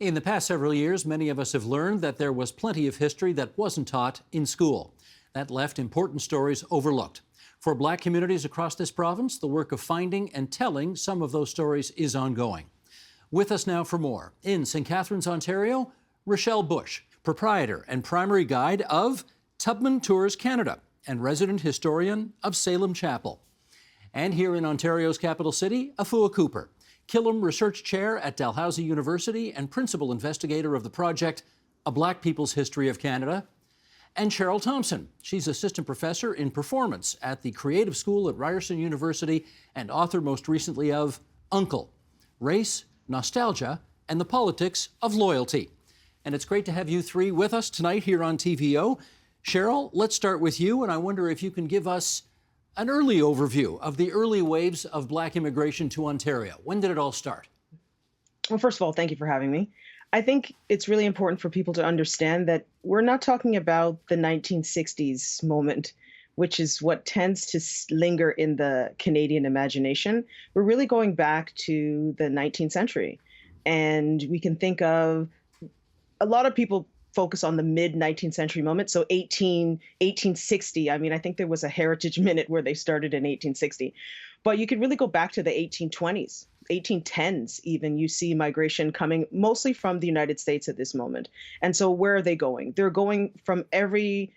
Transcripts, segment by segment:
In the past several years, many of us have learned that there was plenty of history that wasn't taught in school. That left important stories overlooked. For Black communities across this province, the work of finding and telling some of those stories is ongoing. With us now for more, in St. Catharines, Ontario, Rochelle Bush, proprietor and primary guide of Tubman Tours Canada and resident historian of Salem Chapel. And here in Ontario's capital city, Afua Cooper, Killam Research Chair at Dalhousie University and principal investigator of the project A Black People's History of Canada. And Cheryl Thompson. She's assistant professor in performance at the Creative School at Ryerson University and author most recently of Uncle, Race, Nostalgia, and the Politics of Loyalty. And it's great to have you three with us tonight here on TVO. Cheryl, let's start with you, and I wonder if you can give us an early overview of the early waves of Black immigration to Ontario. When did it all start? Well, first of all, thank you for having me. I think it's really important for people to understand that we're not talking about the 1960s moment, which is what tends to linger in the Canadian imagination. We're really going back to the 19th century. And we can think of a lot of people focus on the mid 19th century moment. So 1860, I mean, I think there was a Heritage Minute where they started in 1860, but you could really go back to the 1820s, 1810s even. You see migration coming mostly from the United States at this moment. And so where are they going? They're going from every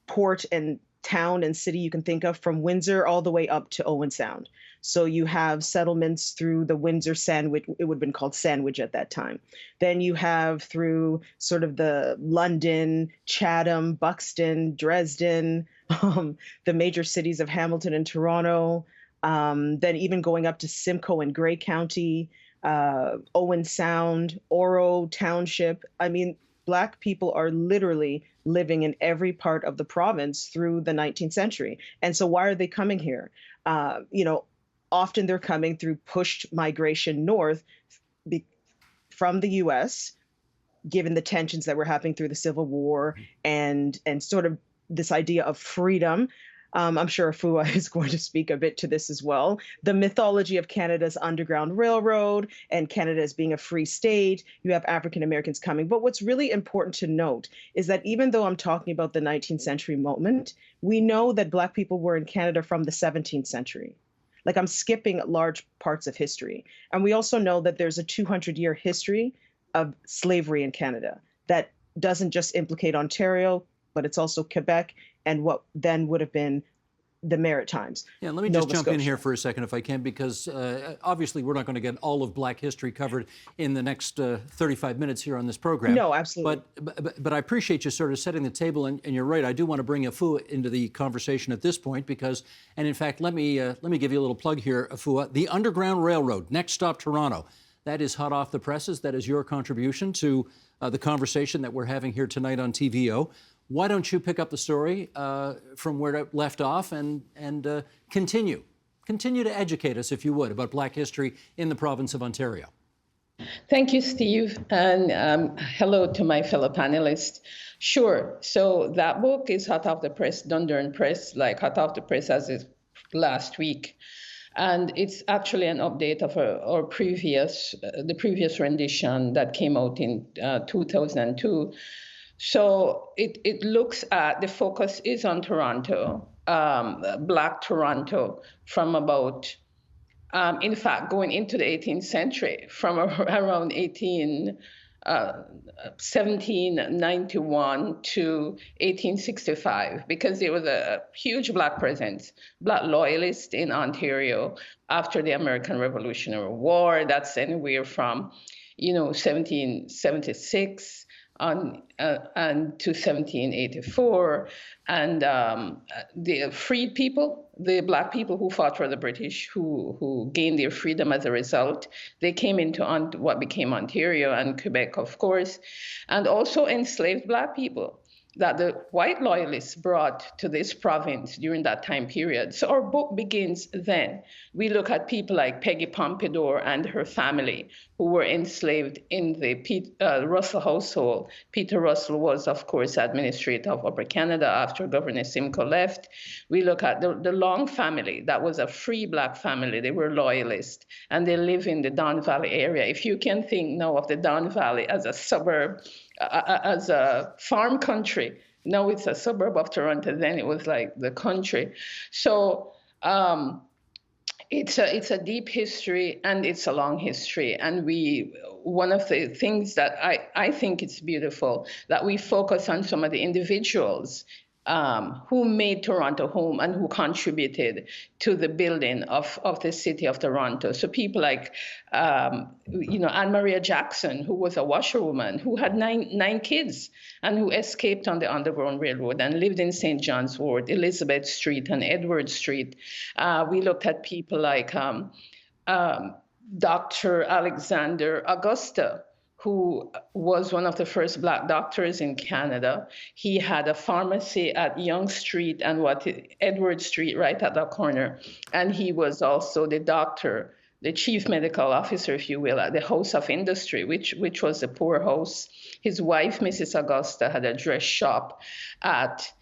port and town and city you can think of, from Windsor all the way up to Owen Sound. So you have settlements through the Windsor Sandwich, it would have been called Sandwich at that time. Then you have through sort of the London, Chatham, Buxton, Dresden, the major cities of Hamilton and Toronto, then even going up to Simcoe and Grey County, Owen Sound, Oro Township. I mean, Black people are literally living in every part of the province through the 19th century. And so why are they coming here? Often they're coming through pushed migration north from the U.S., given the tensions that were happening through the Civil War and sort of this idea of freedom. I'm sure Afua is going to speak a bit to this as well. The mythology of Canada's Underground Railroad and Canada as being a free state. You have African Americans coming. But what's really important to note is that even though I'm talking about the 19th century moment, we know that Black people were in Canada from the 17th century. Like, I'm skipping large parts of history. And we also know that there's a 200-year history of slavery in Canada that doesn't just implicate Ontario, but it's also Quebec and what then would have been the Maritimes. Yeah, let me just jump in here for a second if I can, because obviously we're not going to get all of Black history covered in the next 35 minutes here on this program. No, absolutely. But I appreciate you sort of setting the table, and you're right, I do want to bring Afua into the conversation at this point because, and in fact, let me give you a little plug here, Afua. The Underground Railroad, Next Stop Toronto, that is hot off the presses. That is your contribution to the conversation that we're having here tonight on TVO. Why don't you pick up the story from where it left off and continue to educate us, if you would, about Black history in the province of Ontario? Thank you, Steve, and hello to my fellow panelists. Sure. So that book is hot off the press, Dundurn Press, like hot off the press as is last week. And it's actually an update of our the previous rendition that came out in 2002. So it looks at, the focus is on Toronto, Black Toronto, from about, in fact, going into the 18th century, from around 1791 to 1865, because there was a huge Black presence, Black loyalists in Ontario after the American Revolutionary War. That's anywhere from, 1776 and to 1784, and the freed people, the Black people who fought for the British, who gained their freedom as a result, they came into what became Ontario and Quebec, of course, and also enslaved Black people. that the white loyalists brought to this province during that time period. So our book begins then. We look at people like Peggy Pompadour and her family who were enslaved in the Russell household. Peter Russell was, of course, administrator of Upper Canada after Governor Simcoe left. We look at the Long family. That was a free Black family. They were loyalists, and they live in the Don Valley area. If you can think now of the Don Valley as a suburb, as a farm country. Now it's a suburb of Toronto. Then it was like the country. So it's a deep history and it's a long history. And one of the things that I think it's beautiful that we focus on some of the individuals who made Toronto home and who contributed to the building of the city of Toronto. So people like, Anne Maria Jackson, who was a washerwoman, who had nine kids and who escaped on the Underground Railroad and lived in St. John's Ward, Elizabeth Street and Edward Street. We looked at people like Dr. Alexander Augusta, who was one of the first Black doctors in Canada. He had a pharmacy at Yonge Street and Edward Street, right at that corner. And he was also the doctor, the chief medical officer, if you will, at the House of Industry, which was a poor house. His wife, Mrs. Augusta, had a dress shop at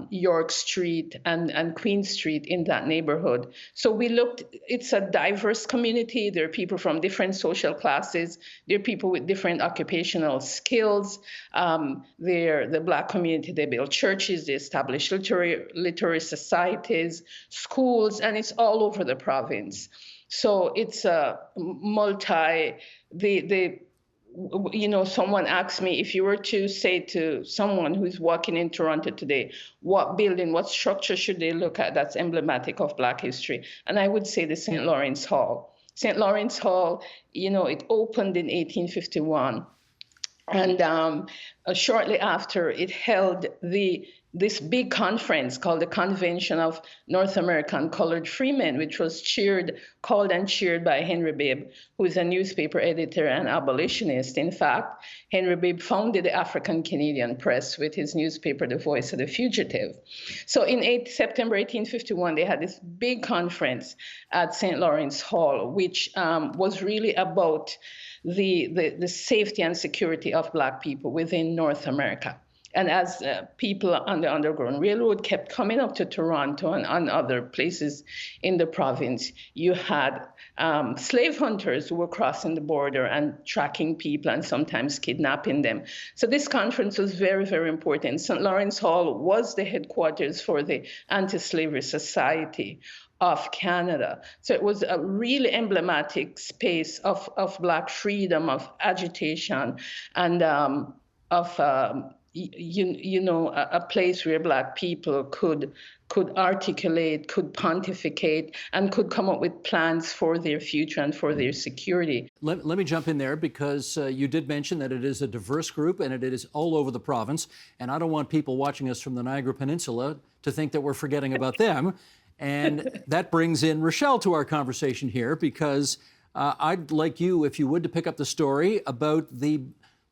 York Street and Queen Street in that neighborhood. So we looked, it's a diverse community. There are people from different social classes. There are people with different occupational skills. The Black community, they build churches, they establish literary societies, schools, and it's all over the province. So it's a someone asked me, if you were to say to someone who's walking in Toronto today, what building, what structure should they look at that's emblematic of Black history? And I would say the St. Lawrence Hall. St. Lawrence Hall, it opened in 1851. And shortly after, it held this big conference called the Convention of North American Colored Freemen, which was called and cheered by Henry Bibb, who is a newspaper editor and abolitionist. In fact, Henry Bibb founded the African Canadian Press with his newspaper, The Voice of the Fugitive. So in September 1851, they had this big conference at St. Lawrence Hall, which was really about the safety and security of Black people within North America. And as people on the Underground Railroad kept coming up to Toronto and other places in the province, you had slave hunters who were crossing the border and tracking people and sometimes kidnapping them. So this conference was very, very important. St. Lawrence Hall was the headquarters for the Anti-Slavery Society of Canada. So it was a really emblematic space of Black freedom, of agitation, and a place where Black people could articulate, could pontificate, and could come up with plans for their future and for their security. Let me jump in there because you did mention that it is a diverse group and it is all over the province. And I don't want people watching us from the Niagara Peninsula to think that we're forgetting about them. And that brings in Rochelle to our conversation here because I'd like you, if you would, to pick up the story about the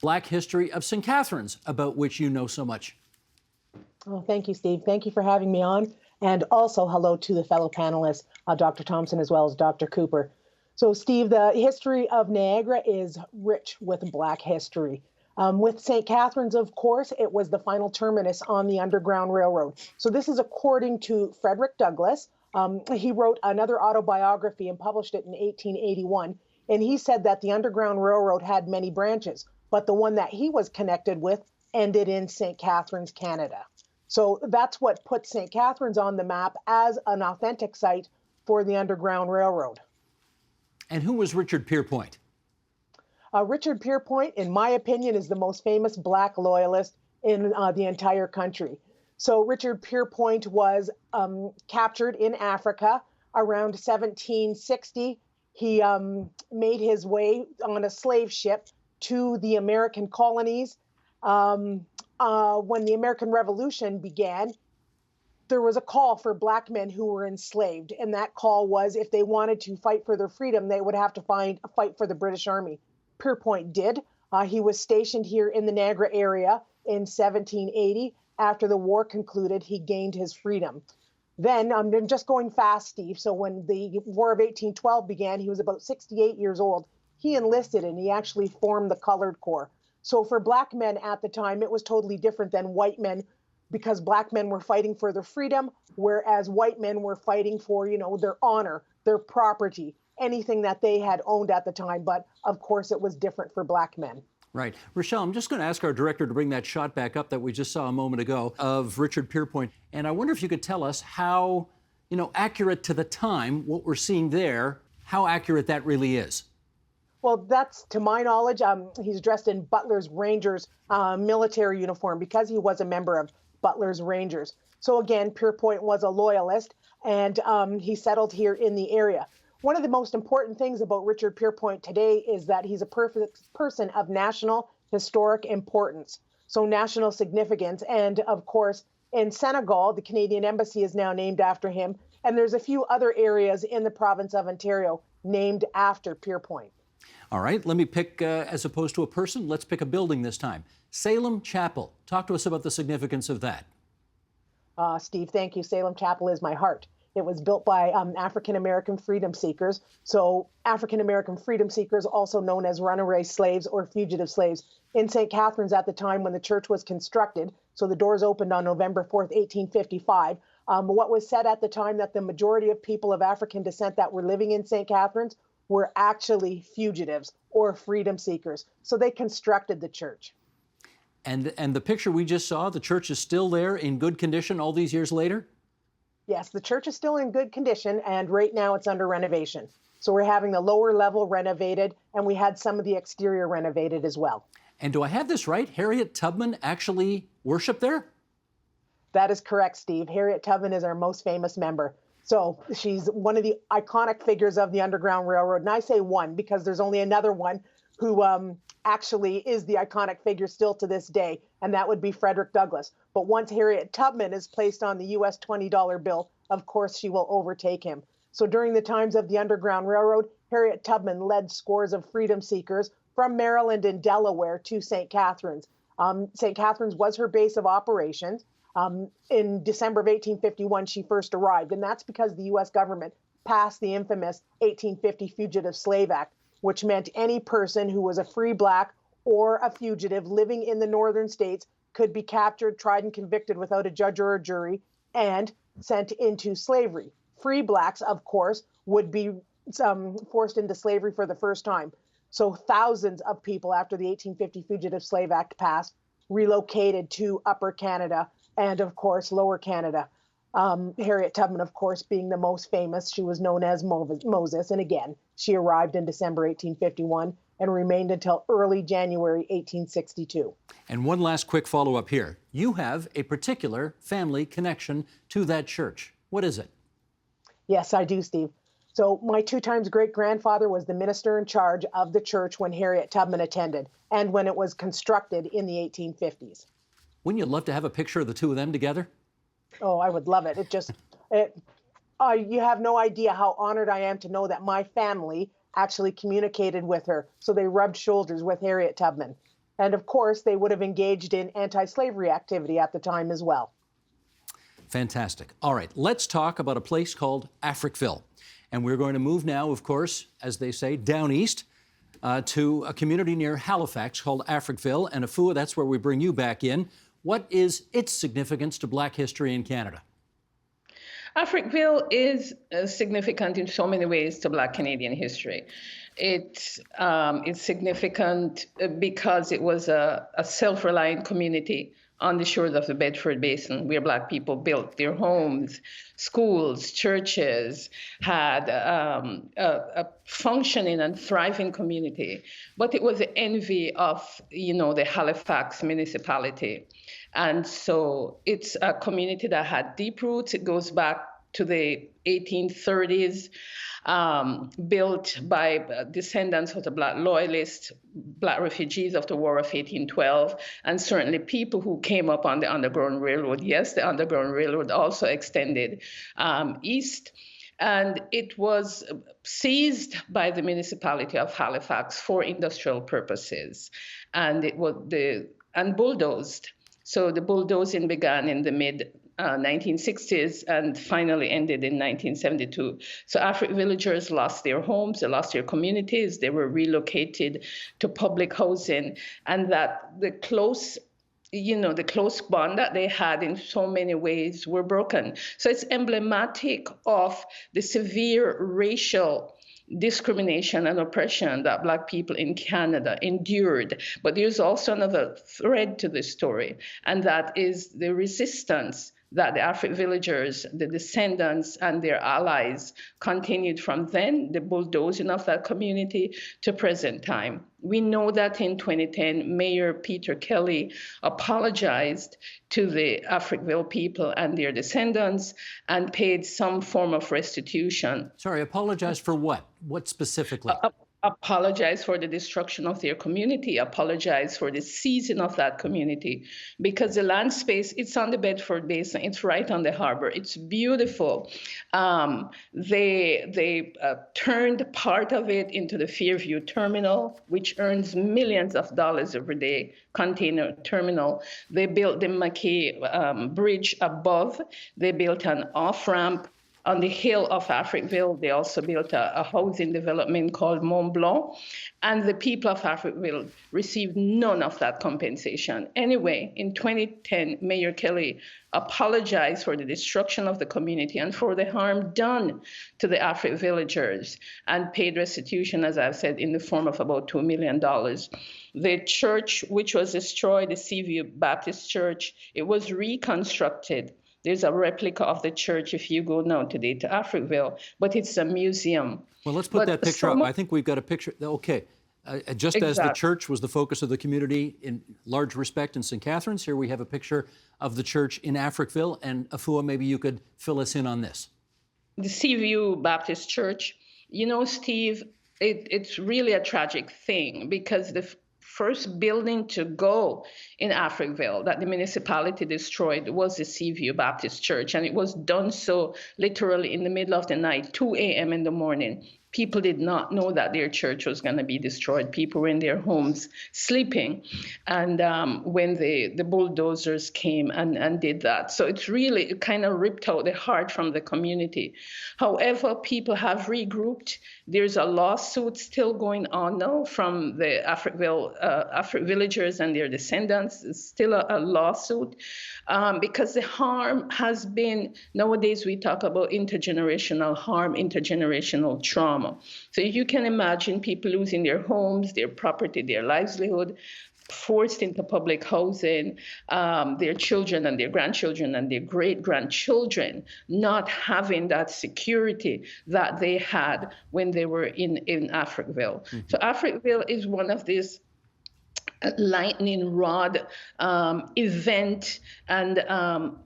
Black history of St. Catharines, about which you know so much. Oh, thank you, Steve. Thank you for having me on. And also hello to the fellow panelists, Dr. Thompson as well as Dr. Cooper. So, Steve, the history of Niagara is rich with Black history. With St. Catharines, of course, it was the final terminus on the Underground Railroad. So this is according to Frederick Douglass. He wrote another autobiography and published it in 1881. And he said that the Underground Railroad had many branches, but the one that he was connected with ended in St. Catharines, Canada. So that's what put St. Catharines on the map as an authentic site for the Underground Railroad. And who was Richard Pierpoint? Richard Pierpoint, in my opinion, is the most famous Black loyalist in the entire country. So Richard Pierpoint was captured in Africa around 1760. He made his way on a slave ship to the American colonies. When the American Revolution began, there was a call for Black men who were enslaved. And that call was if they wanted to fight for their freedom, they would have to fight for the British Army. Pierpoint did. He was stationed here in the Niagara area in 1780. After the war concluded, he gained his freedom. Then, I'm just going fast, Steve. So when the War of 1812 began, he was about 68 years old. He enlisted and he actually formed the Colored Corps. So for Black men at the time, it was totally different than white men, because Black men were fighting for their freedom, whereas white men were fighting for, their honor, their property, anything that they had owned at the time. But of course, it was different for Black men. Right. Rochelle, I'm just going to ask our director to bring that shot back up that we just saw a moment ago of Richard Pierpoint. And I wonder if you could tell us how, accurate to the time, what we're seeing there, how accurate that really is. Well, that's, to my knowledge, he's dressed in Butler's Rangers military uniform because he was a member of Butler's Rangers. So again, Pierpoint was a loyalist, and he settled here in the area. One of the most important things about Richard Pierpoint today is that he's a perfect person of national historic importance, so national significance. And of course, in Senegal, the Canadian Embassy is now named after him. And there's a few other areas in the province of Ontario named after Pierpoint. All right, let me pick, as opposed to a person, let's pick a building this time. Salem Chapel. Talk to us about the significance of that. Steve, thank you. Salem Chapel is my heart. It was built by African-American freedom seekers. So African-American freedom seekers, also known as runaway slaves or fugitive slaves, in St. Catharines at the time when the church was constructed. So the doors opened on November 4th, 1855. What was said at the time that the majority of people of African descent that were living in St. Catharines were actually fugitives or freedom seekers. So they constructed the church. And the picture we just saw, the church is still there in good condition all these years later? Yes, the church is still in good condition, and right now it's under renovation. So we're having the lower level renovated, and we had some of the exterior renovated as well. And do I have this right? Harriet Tubman actually worshiped there? That is correct, Steve. Harriet Tubman is our most famous member. So she's one of the iconic figures of the Underground Railroad. And I say one because there's only another one who actually is the iconic figure still to this day, and that would be Frederick Douglass. But once Harriet Tubman is placed on the US $20 bill, of course she will overtake him. So during the times of the Underground Railroad, Harriet Tubman led scores of freedom seekers from Maryland and Delaware to St. Catharines. St. Catharines was her base of operations. In December of 1851, she first arrived, and that's because the U.S. government passed the infamous 1850 Fugitive Slave Act, which meant any person who was a free Black or a fugitive living in the northern states could be captured, tried, and convicted without a judge or a jury and sent into slavery. Free Blacks, of course, would be forced into slavery for the first time. So thousands of people, after the 1850 Fugitive Slave Act passed, relocated to Upper Canada and, of course, Lower Canada. Harriet Tubman, of course, being the most famous, she was known as Moses. And again, she arrived in December 1851 and remained until early January 1862. And one last quick follow-up here. You have a particular family connection to that church. What is it? Yes, I do, Steve. So my 2 times great-grandfather was the minister in charge of the church when Harriet Tubman attended and when it was constructed in the 1850s. Wouldn't you love to have a picture of the two of them together? Oh, I would love it. You have no idea how honored I am to know that my family actually communicated with her. So they rubbed shoulders with Harriet Tubman. And of course, they would have engaged in anti-slavery activity at the time as well. Fantastic. All right, let's talk about a place called Africville. And we're going to move now, of course, as they say, down east to a community near Halifax called Africville. And Afua, that's where we bring you back in. What is its significance to Black history in Canada? Africville is significant in so many ways to Black Canadian history. It's significant because it was a self-reliant community on the shores of the Bedford Basin, where Black people built their homes, schools, churches, had a functioning and thriving community. But it was the envy of, the Halifax municipality. And so it's a community that had deep roots. It goes back to the 1830s, built by descendants of the Black loyalists, Black refugees of the War of 1812, and certainly people who came up on the Underground Railroad. Yes, the Underground Railroad also extended east. and it was seized by the municipality of Halifax for industrial purposes, and it was bulldozed. So the bulldozing began in the mid 1960s and finally ended in 1972. So Afrik villagers lost their homes, they lost their communities, they were relocated to public housing, and that the close bond that they had in so many ways were broken. So it's emblematic of the severe racial discrimination and oppression that Black people in Canada endured. But there's also another thread to this story, and that is the resistance that the Afrik villagers, the descendants, and their allies continued from then, the bulldozing of that community, to present time. We know that in 2010, Mayor Peter Kelly apologized to the Africville people and their descendants and paid some form of restitution. Sorry, apologize for what? What specifically? Apologize for the destruction of their community, apologize for the seizing of that community, because the land space, it's on the Bedford Basin, it's right on the harbor, it's beautiful. They turned part of it into the Fairview Terminal, which earns millions of dollars every day, container terminal. They built the Mackay Bridge above, they built an off-ramp on the hill of Africville. They also built a housing development called Mont Blanc, and the people of Africville received none of that compensation. Anyway, in 2010, Mayor Kelly apologized for the destruction of the community and for the harm done to the Afrik villagers, and paid restitution, as I've said, in the form of about $2 million. The church, which was destroyed, the Seaview Baptist Church, it was reconstructed. There's a replica of the church if you go now today to Africville, but it's a museum. Well, let's put that picture up. I think we've got a picture. Okay. Just as the church was the focus of the community in large respect in St. Catharines, here we have a picture of the church in Africville. And Afua, maybe you could fill us in on this. The Seaview Baptist Church, you know, Steve, it's really a tragic thing, because the first building to go in Africville that the municipality destroyed was the Seaview Baptist Church, and it was done so literally in the middle of the night, 2 a.m. in the morning. People did not know that their church was going to be destroyed. People were in their homes sleeping, and when the bulldozers came and did that. So it kind of ripped out the heart from the community. However, people have regrouped. There's a lawsuit still going on now from the Afrik villagers and their descendants. It's still a lawsuit because the harm has been, nowadays we talk about intergenerational harm, intergenerational trauma. So you can imagine people losing their homes, their property, their livelihood, forced into public housing, their children and their grandchildren and their great-grandchildren not having that security that they had when they were in Africville. Mm-hmm. So Africville is one of these lightning rod event and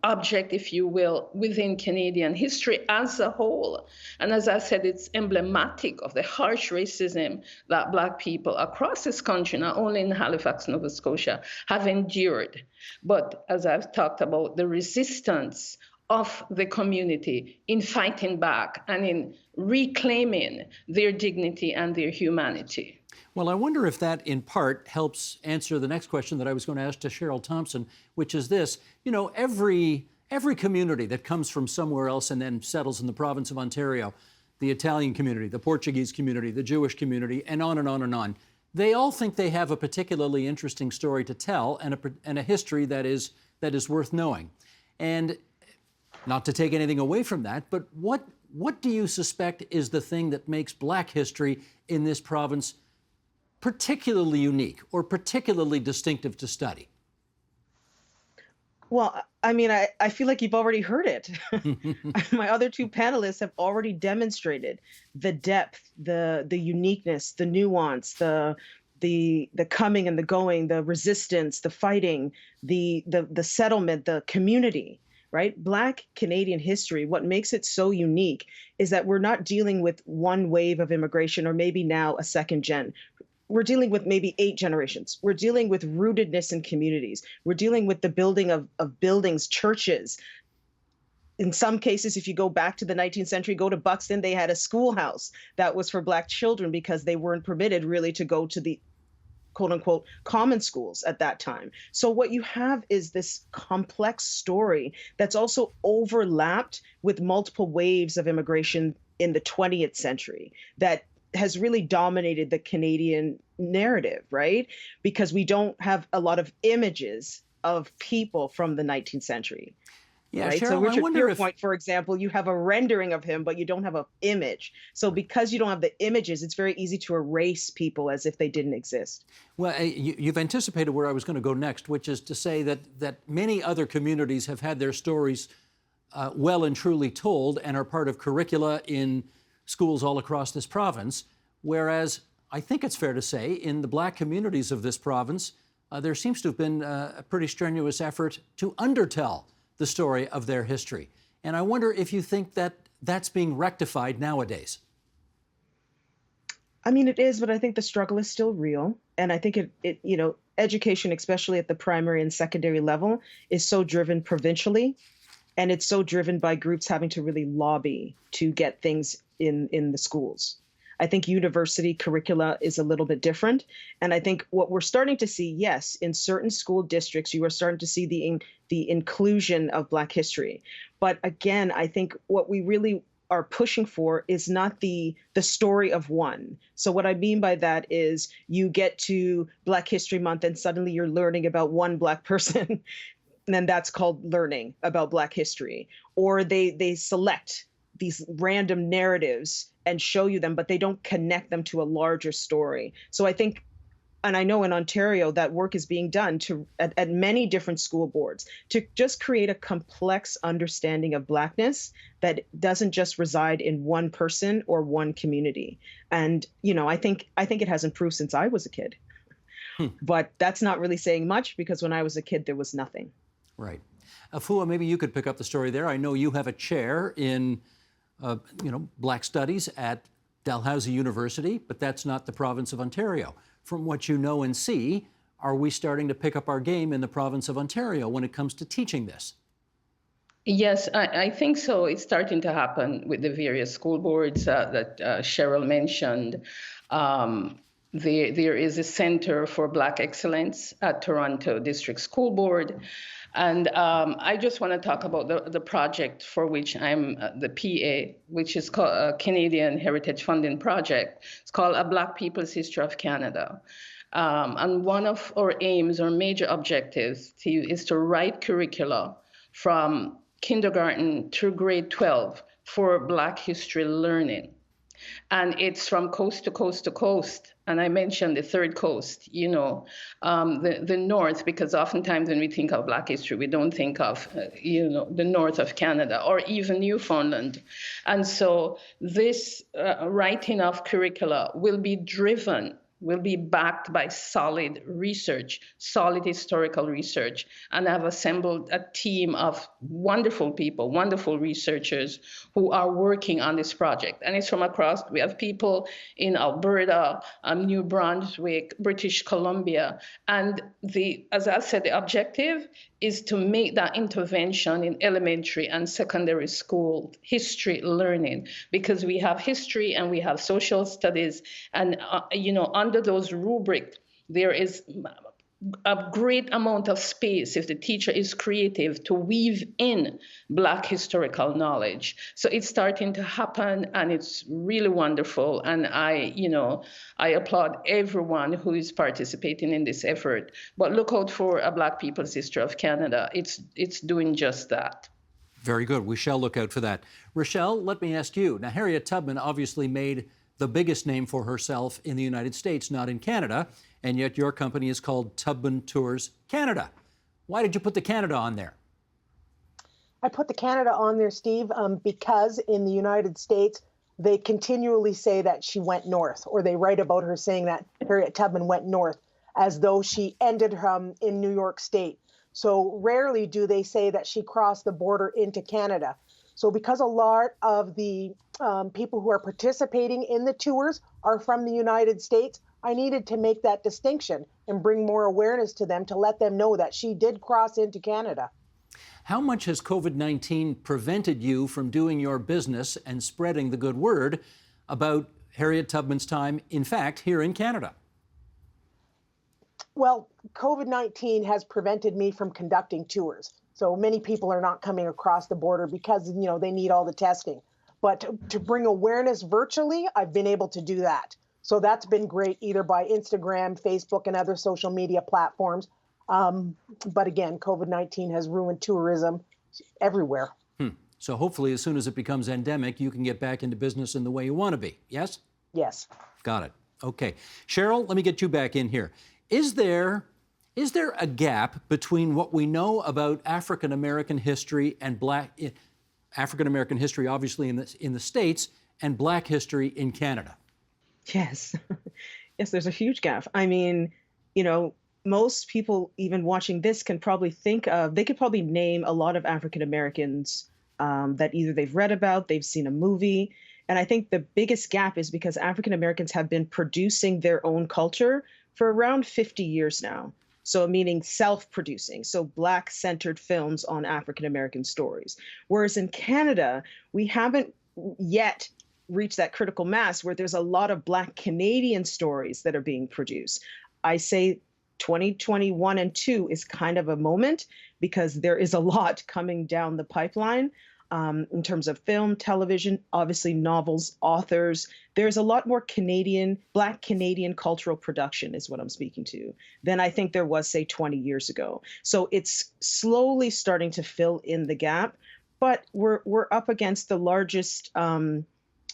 object, if you will, within Canadian history as a whole. And as I said, it's emblematic of the harsh racism that Black people across this country, not only in Halifax, Nova Scotia, have endured. But as I've talked about, the resistance of the community in fighting back and in reclaiming their dignity and their humanity. Well, I wonder if that, in part, helps answer the next question that I was going to ask to Cheryl Thompson, which is this. You know, every community that comes from somewhere else and then settles in the province of Ontario, the Italian community, the Portuguese community, the Jewish community, and on and on and on, they all think they have a particularly interesting story to tell and a history that is worth knowing. And not to take anything away from that, but what do you suspect is the thing that makes Black history in this province particularly unique or particularly distinctive to study? Well, I mean, I feel like you've already heard it. My other two panelists have already demonstrated the depth, the uniqueness, the nuance, the coming and the going, the resistance, the fighting, the settlement, the community. Right? Black Canadian history, what makes it so unique is that we're not dealing with one wave of immigration or maybe now a second gen. We're dealing with maybe 8 generations. We're dealing with rootedness in communities. We're dealing with the building of buildings, churches, In some cases, if you go back to the 19th century, go to Buxton, they had a schoolhouse that was for Black children because they weren't permitted really to go to the quote unquote common schools at that time. So what you have is this complex story that's also overlapped with multiple waves of immigration in the 20th century that has really dominated the Canadian narrative, right? Because we don't have a lot of images of people from the 19th century. Yeah, Right. So Cheryl, I Richard wonder if Pierpoint, for example, you have a rendering of him, but you don't have an image. So because you don't have the images, it's very easy to erase people as if they didn't exist. well, you've anticipated where I was going to go next, which is to say that many other communities have had their stories well and truly told and are part of curricula in schools all across this province, whereas I think it's fair to say in the Black communities of this province, there seems to have been a pretty strenuous effort to undertell the story of their history. And I wonder if you think that that's being rectified nowadays. I mean, it is, but I think the struggle is still real. And I think education, especially at the primary and secondary level, is so driven provincially. And it's so driven by groups having to really lobby to get things in the schools. I think university curricula is a little bit different. And I think what we're starting to see, yes, in certain school districts, you are starting to see the inclusion of Black history. But again, I think what we really are pushing for is not the story of one. So what I mean by that is you get to Black History Month and suddenly you're learning about one Black person. And then that's called learning about Black history. Or they select these random narratives and show you them, but they don't connect them to a larger story. So I think, and I know in Ontario that work is being done at many different school boards to just create a complex understanding of Blackness that doesn't just reside in one person or one community. And I think it has improved since I was a kid. But that's not really saying much because when I was a kid, there was nothing. Right. Afua, maybe you could pick up the story there. I know you have a chair in Black Studies at Dalhousie University, but that's not the province of Ontario. From what you know and see, are we starting to pick up our game in the province of Ontario when it comes to teaching this? Yes, I think so. It's starting to happen with the various school boards that Cheryl mentioned. There is a Center for Black Excellence at Toronto District School Board. And I just want to talk about the project for which I'm the PA, which is called a Canadian Heritage Funding Project. It's called A Black People's History of Canada. And one of our aims or major objectives is to write curricula from kindergarten through grade 12 for Black history learning. And it's from coast to coast to coast. And I mentioned the third coast, the north, because oftentimes when we think of Black history, we don't think of, the north of Canada or even Newfoundland. And so this writing of curricula will be backed by solid research, solid historical research. And I've assembled a team of wonderful people, wonderful researchers who are working on this project. And it's from across, we have people in Alberta, New Brunswick, British Columbia. And as I said, the objective is to make that intervention in elementary and secondary school history learning, because we have history and we have social studies, and under those rubrics, there is a great amount of space if the teacher is creative to weave in Black historical knowledge. So it's starting to happen, and it's really wonderful. And I applaud everyone who is participating in this effort. But look out for A Black People's History of Canada. It's doing just that. Very good. We shall look out for that. Rochelle, let me ask you. Now, Harriet Tubman obviously made the biggest name for herself in the United States, not in Canada, and yet your company is called Tubman Tours Canada. Why did you put the Canada on there? I put the Canada on there, Steve, because in the United States, they continually say that she went north, or they write about her saying that Harriet Tubman went north, as though she ended in New York State. So rarely do they say that she crossed the border into Canada. So because a lot of the people who are participating in the tours are from the United States, I needed to make that distinction and bring more awareness to them to let them know that she did cross into Canada. How much has COVID-19 prevented you from doing your business and spreading the good word about Harriet Tubman's time, in fact, here in Canada? Well, COVID-19 has prevented me from conducting tours. So many people are not coming across the border because, they need all the testing. But to bring awareness virtually, I've been able to do that. So that's been great, either by Instagram, Facebook, and other social media platforms. But again, COVID-19 has ruined tourism everywhere. So hopefully, as soon as it becomes endemic, you can get back into business in the way you want to be. Yes? Yes. Got it. Okay. Cheryl, let me get you back in here. Is there a gap between what we know about African American history and African American history, obviously in the States, and Black history in Canada? Yes. Yes, there's a huge gap. I mean, most people even watching this can probably they could probably name a lot of African Americans that either they've read about, they've seen a movie. And I think the biggest gap is because African Americans have been producing their own culture for around 50 years now. So meaning self-producing, so Black-centered films on African American stories. Whereas in Canada, we haven't yet reached that critical mass where there's a lot of Black Canadian stories that are being produced. I say 2021 and 2 is kind of a moment because there is a lot coming down the pipeline in terms of film, television, obviously novels, authors. There's a lot more Black Canadian cultural production is what I'm speaking to than I think there was, say, 20 years ago. So it's slowly starting to fill in the gap, but we're up against the largest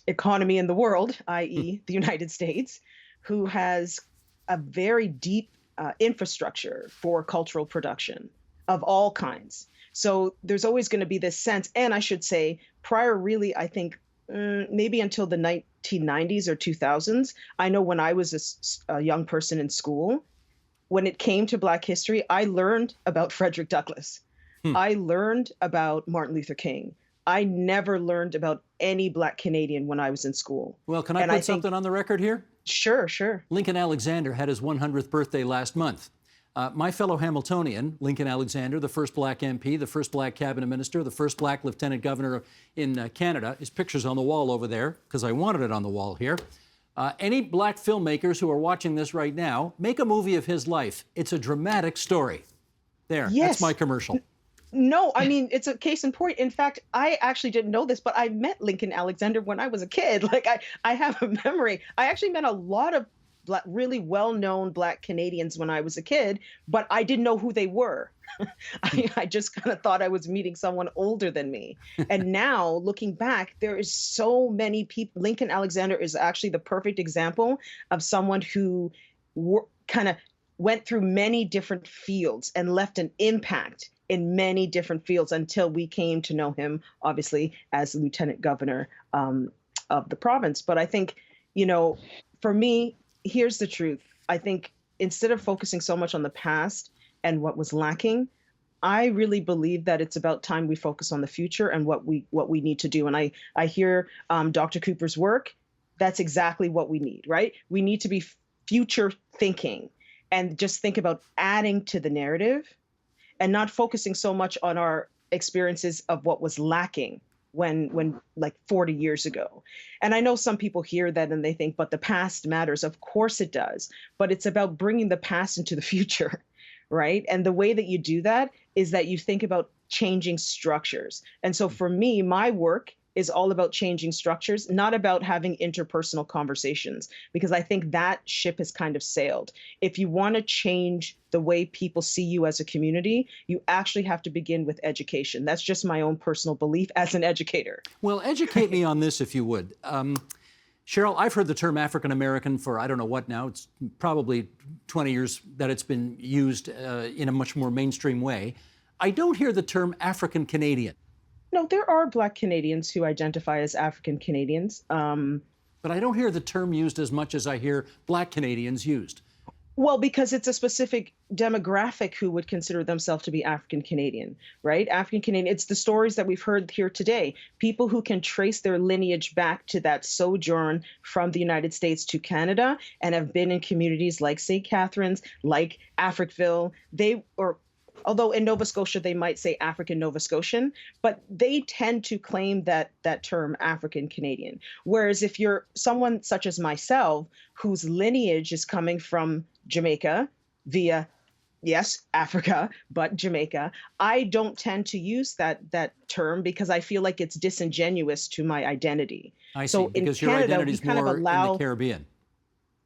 economy in the world, i.e. the United States, who has a very deep infrastructure for cultural production of all kinds. So there's always going to be this sense, and I should say, prior really, I think maybe until the 1990s or 2000s, I know when I was a young person in school, when it came to Black history, I learned about Frederick Douglass. I learned about Martin Luther King. I never learned about any Black Canadian when I was in school. Well, can I put something on the record here? Sure, sure. Lincoln Alexander had his 100th birthday last month. My fellow Hamiltonian, Lincoln Alexander, the first Black MP, the first Black cabinet minister, the first Black lieutenant governor in Canada, his picture's on the wall over there because I wanted it on the wall here. Any Black filmmakers who are watching this right now, make a movie of his life. It's a dramatic story. There, Yes. That's my commercial. No, I mean, it's a case in point. In fact, I actually didn't know this, but I met Lincoln Alexander when I was a kid. Like, I have a memory. I actually met a lot of really well-known Black Canadians when I was a kid, but I didn't know who they were. I just kind of thought I was meeting someone older than me. And now, looking back, there is so many people. Lincoln Alexander is actually the perfect example of someone who kind of went through many different fields and left an impact in many different fields until we came to know him, obviously, as lieutenant governor of the province. But I think, for me, here's the truth. I think instead of focusing so much on the past and what was lacking, I really believe that it's about time we focus on the future and what we need to do. And I hear Dr. Cooper's work. That's exactly what we need, right? We need to be future thinking and just think about adding to the narrative and not focusing so much on our experiences of what was lacking when like 40 years ago. And I know some people hear that and they think, but the past matters. Of course it does. But it's about bringing the past into the future, right? And the way that you do that is that you think about changing structures. And so for me, my work is all about changing structures, not about having interpersonal conversations, because I think that ship has kind of sailed. If you want to change the way people see you as a community, you actually have to begin with education. That's just my own personal belief as an educator. Well, educate me on this, if you would. Cheryl, I've heard the term African American for I don't know what now. It's probably 20 years that it's been used in a much more mainstream way. I don't hear the term African Canadian. No, there are Black Canadians who identify as African Canadians. But I don't hear the term used as much as I hear Black Canadians used. Well, because it's a specific demographic who would consider themselves to be African Canadian, right? African Canadian, it's the stories that we've heard here today. People who can trace their lineage back to that sojourn from the United States to Canada and have been in communities like St. Catharines, like Africville, although in Nova Scotia they might say African Nova Scotian, but they tend to claim that term African Canadian. Whereas if you're someone such as myself, whose lineage is coming from Jamaica via, yes, Africa, but Jamaica, I don't tend to use that term because I feel like it's disingenuous to my identity. I see, So in because your Canada, identity we is kind of more in allow. the Caribbean.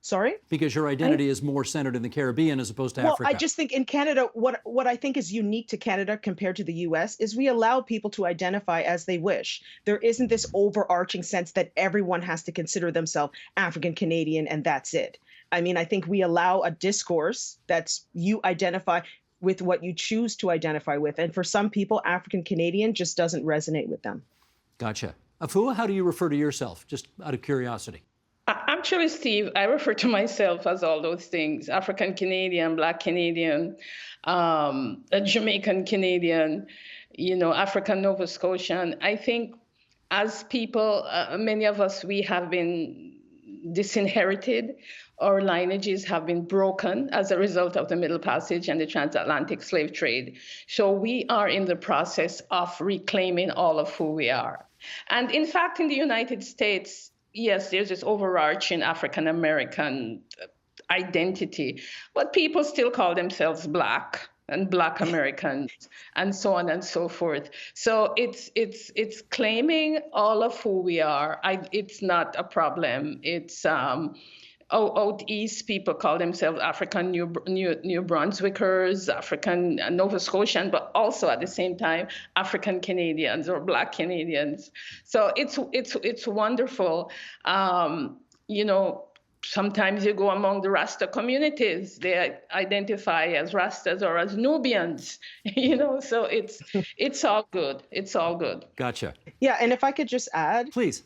Sorry? Because your identity is more centered in the Caribbean as opposed to Well, Africa. I just think in Canada, what I think is unique to Canada compared to the US is we allow people to identify as they wish. There isn't this overarching sense that everyone has to consider themselves African Canadian and that's it. I mean, I think we allow a discourse that's you identify with what you choose to identify with. And for some people, African Canadian just doesn't resonate with them. Gotcha. Afua, how do you refer to yourself, just out of curiosity? Actually, Steve, I refer to myself as all those things: African Canadian, Black Canadian, a Jamaican Canadian, African Nova Scotian. I think as people, many of us, we have been disinherited. Our lineages have been broken as a result of the Middle Passage and the transatlantic slave trade. So we are in the process of reclaiming all of who we are. And in fact, in the United States, yes, there's this overarching African American identity, but people still call themselves Black and Black Americans and so on and so forth. So it's claiming all of who we are. It's not a problem. It's out east, people call themselves African New Brunswickers, African Nova Scotian, but also at the same time African Canadians or Black Canadians. So it's wonderful. Sometimes you go among the Rasta communities, they identify as Rastas or as Nubians. So it's all good. It's all good. Gotcha. Yeah, and if I could just add, Please.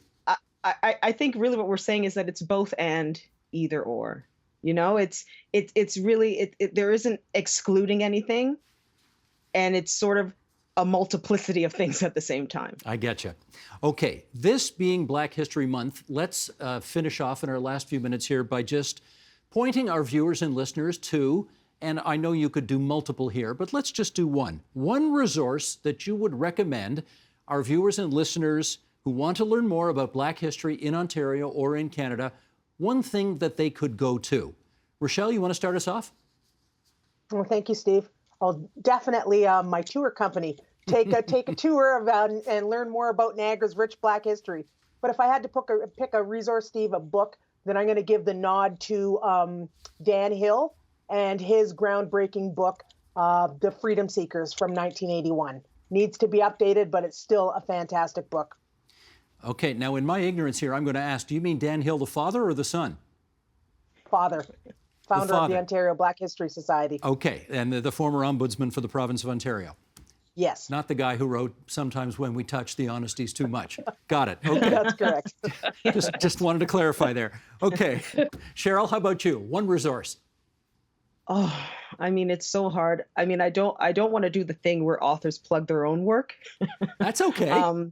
I think really what we're saying is that it's both and either or. It's really there isn't excluding anything, and it's sort of a multiplicity of things at the same time. I get you. Okay, this being Black History Month, let's finish off in our last few minutes here by just pointing our viewers and listeners to, and I know you could do multiple here, but let's just do one resource that you would recommend our viewers and listeners who want to learn more about Black history in Ontario or in Canada, one thing that they could go to. Rochelle, you want to start us off? Well, thank you, Steve. I'll definitely my tour company take a tour of and learn more about Niagara's rich Black history. But if I had to pick a resource, Steve, a book, then I'm going to give the nod to Dan Hill and his groundbreaking book, The Freedom Seekers from 1981. Needs to be updated, but it's still a fantastic book. Okay, now in my ignorance here, I'm going to ask, do you mean Dan Hill the father or the son? Founder of father. the Ontario Black History Society. Okay, and the former ombudsman for the province of Ontario. Yes. Not the guy who wrote, "Sometimes when we touch, the honesty's too much." Got it. Okay. That's correct. just wanted to clarify there. Okay. Cheryl, how about you? One resource. Oh, I mean, it's so hard. I mean, I don't want to do the thing where authors plug their own work. That's okay.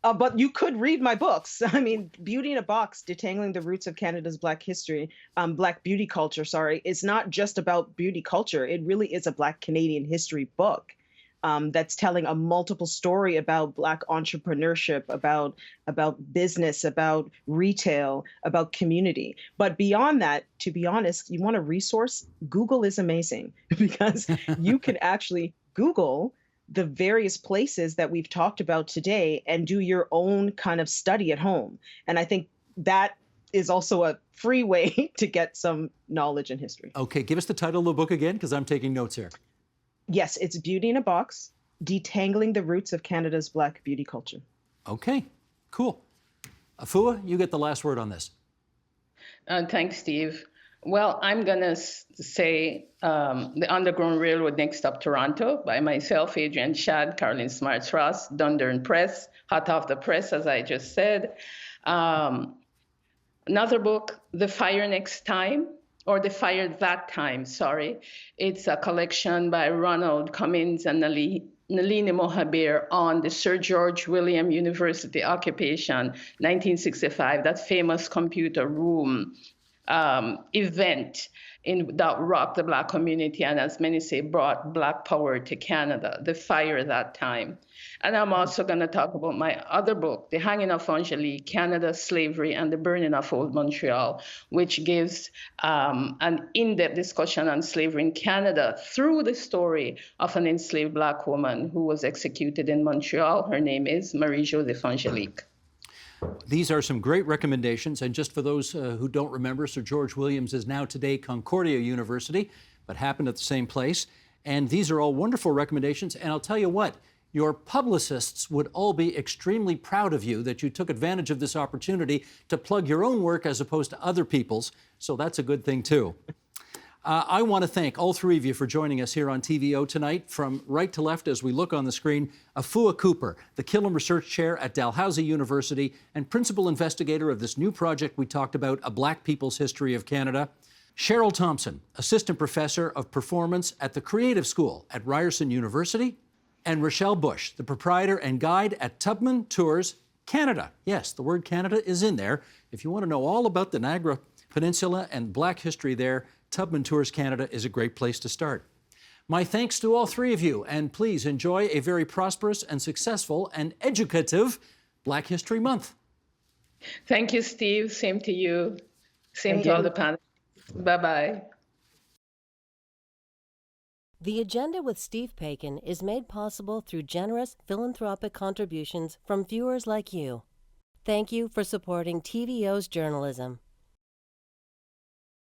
But you could read my books. I mean, Beauty in a Box, Detangling the Roots of Canada's Black History, Black Beauty Culture, it's not just about beauty culture. It really is a Black Canadian history book that's telling a multiple story about Black entrepreneurship, about business, about retail, about community. But beyond that, to be honest, you want a resource? Google is amazing because you can actually Google the various places that we've talked about today and do your own kind of study at home. And I think that is also a free way to get some knowledge in history. Okay, give us the title of the book again, because I'm taking notes here. Yes, it's Beauty in a Box, Detangling the Roots of Canada's Black Beauty Culture. Okay, cool. Afua, you get the last word on this. Thanks, Steve. Well, I'm going to say The Underground Railroad Next Stop Toronto by myself, Adrienne Shad, Caroline Smarts-Ross, Dundurn Press, hot off the press, as I just said. Another book, The Fire Next Time, or The Fire That Time, sorry. It's a collection by Ronald Cummins and Nalini Mohabir on the Sir George William University occupation, 1965, that famous computer room event that rocked the Black community and, as many say, brought Black power to Canada, the fire that time. And I'm also going to talk about my other book, The Hanging of Angelique, Canada, Slavery, and the Burning of Old Montreal, which gives an in-depth discussion on slavery in Canada through the story of an enslaved Black woman who was executed in Montreal. Her name is Marie-Joseph Angelique. These are some great recommendations. And just for those who don't remember, Sir George Williams is now today Concordia University, but happened at the same place. And these are all wonderful recommendations. And I'll tell you what, your publicists would all be extremely proud of you that you took advantage of this opportunity to plug your own work as opposed to other people's. So that's a good thing, too. I want to thank all three of you for joining us here on TVO tonight. From right to left as we look on the screen, Afua Cooper, the Killam Research Chair at Dalhousie University and principal investigator of this new project we talked about, A Black People's History of Canada. Cheryl Thompson, assistant professor of performance at the Creative School at Ryerson University. And Rochelle Bush, the proprietor and guide at Tubman Tours Canada. Yes, the word Canada is in there. If you want to know all about the Niagara Peninsula and Black history there, Tubman Tours Canada is a great place to start. My thanks to all three of you, and please enjoy a very prosperous and successful and educative Black History Month. Thank you, Steve. Same to you. Same to all the panelists. Bye-bye. The Agenda with Steve Paikin is made possible through generous philanthropic contributions from viewers like you. Thank you for supporting TVO's journalism.